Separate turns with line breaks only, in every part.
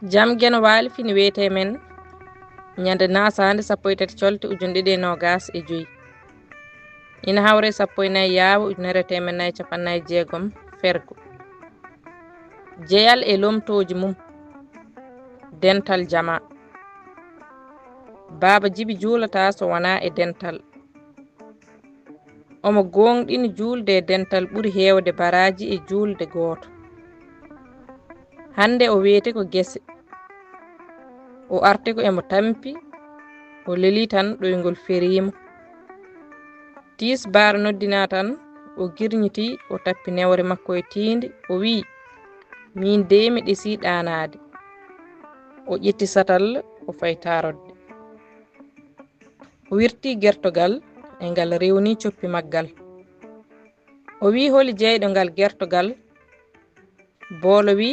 jam gen waali fini wiyete men nyande nasande 13 colte 2025 ina hawre 14 yaawa 1456 fergo jeyal e lomtoji mum dental jama baba jibi juulata so wana e dental omo gonɗini julde e dental ɓuri heewde baraji e julde gooto hande o wiyete ko gese o arti ko emo tampi o leli tan ɗoygol ferima tis bar noddina tan o girñiti o tappi newre makko e tinde o wi min de mi ɗesi ɗanade o ƴetti satal o fayi tarodde o wirti gertogal e ngal rewni coppi maggal o wi holi jeyɗo ngal gertogal boolo wi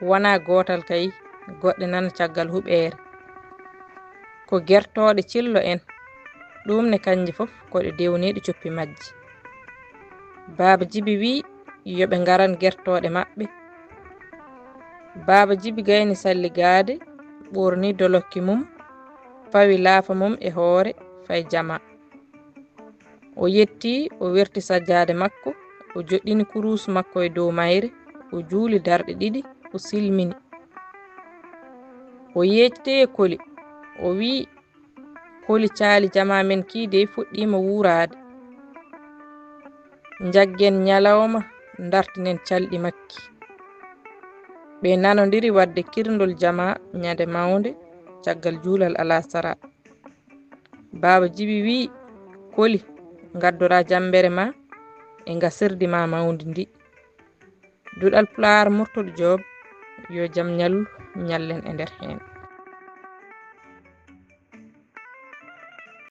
wona gotal kay goɗɗe nana caggal huɓere ko gertoɗe cillo en ɗum ne kanji fof koɗe dewniɗe coppi majji baba jibi wi yoɓe ngaran gertoɗe maɓɓe baba jibi gayni salligade ɓorni dolokki mum fawi laafa mum e hoore fay jama o yetti o werti sajjade makko o joɗɗini kurusu makko e dow mayre o juuli darɗe ɗiɗi o silmini o yejjiti e koli o wi koli caali jama men kiide fuɗɗima wuurade jaggen nyalawma dartinen calɗi makki ɓe nanodiri wadde kirndol jama nyande mawde caggal juulal alasara baba jibi wi koli gaddora jambere ma e ngasirdi ma mawdi ndi duɗal Pulaar murtoɗo Joob yo jam nyallu nyallen e nder hen